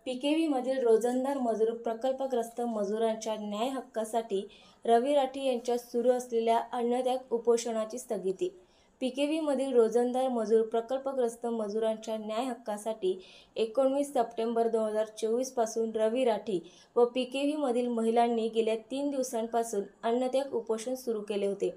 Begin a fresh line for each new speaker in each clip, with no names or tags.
पीकेव्हीमधील रोजंदार मजूर प्रकल्पग्रस्त मजुरांच्या न्याय हक्कासाठी रवी राठी यांच्या सुरू असलेल्या अन्नत्याग उपोषणाची स्थगिती। पीकेव्हीमधील रोजंदार मजूर प्रकल्पग्रस्त मजुरांच्या न्याय हक्कासाठी 19 सप्टेंबर 2024 पासून रवी राठी व पीकेव्हीमधील महिलांनी गेल्या 3 दिवसांपासून अन्नत्याग उपोषण सुरू केले होते।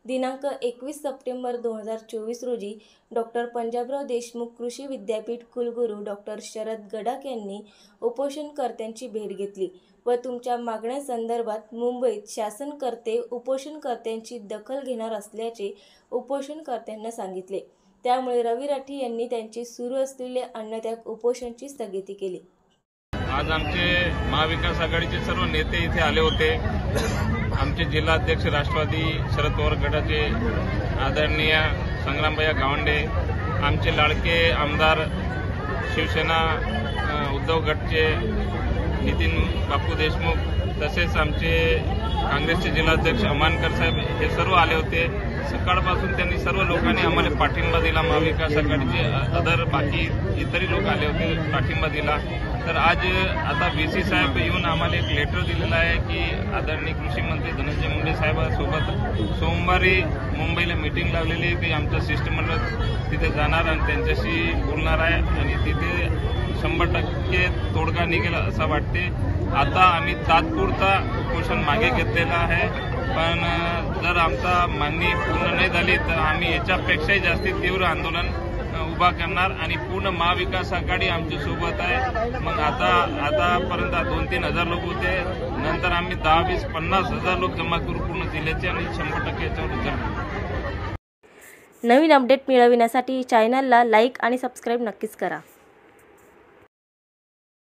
दिनांक 21 सप्टेंबर 2024 रोजी डॉक्टर पंजाबराव देशमुख कृषी विद्यापीठ कुलगुरू डॉक्टर शरद गडाख यांनी उपोषणकर्त्यांची भेट घेतली व तुमच्या मागण्यांसंदर्भात मुंबईत शासनकर्ते उपोषणकर्त्यांची दखल घेणार असल्याचे उपोषणकर्त्यांना सांगितले। त्यामुळे रवी राठी यांनी त्यांची सुरू असलेले अन्नत्याग उपोषणाची स्थगिती केली।
आज आमचे महाविकास आघाडीचे सर्व नेते इथे आले होते। आमचे जिल्हाध्यक्ष राष्ट्रवादी शरद पवार गटाचे आदरणीय संग्रामभैया गावंडे, आमचे लाडके आमदार शिवसेना उद्धव गटचे नितीन बापू देशमुख, तसेच आमचे काँग्रेसचे जिल्हाध्यक्ष अमानकर साहेब हे सर्व आले होते। सकाळपासून त्यांनी सर्व लोकांनी आम्हाला पाठिंबा दिला। महाविकास आघाडीचे बाकी इतरही लोक आले होते, पाठिंबा दिला। तर आज आता VC साहेब येऊन आम्हाला एक लेटर दिलेलं आहे की आदरणीय कृषी मंत्री धनंजय मुंडे साहेबांसोबत सोमवारी मुंबईला मीटिंग लावलेली आहे की आमचं शिष्टमंडळ तिथे जाणार आणि त्यांच्याशी बोलणार आहे आणि तिथे 100% तोडगा निघेल असं वाटते। आता आम्ही तात्पुरता उपोषण मागे घेतलेला आहे, पण जर आमचा मागणी पूर्ण नाही झाली तर आम्ही याच्यापेक्षाही जास्ती तीव्र आंदोलन उभा करणार आणि पूर्ण महाविकास आघाडी आमच्या सोबत आहे। मग आतापर्यंत 2-3 हजार लोक होते, नंतर आम्ही 10-20-50 हजार लोक जमा करू पूर्ण जिल्ह्याचे आणि 100% याच्यावर उतरणार।
नवीन अपडेट मिळविण्यासाठी चॅनलला लाईक आणि सबस्क्राईब नक्कीच करा।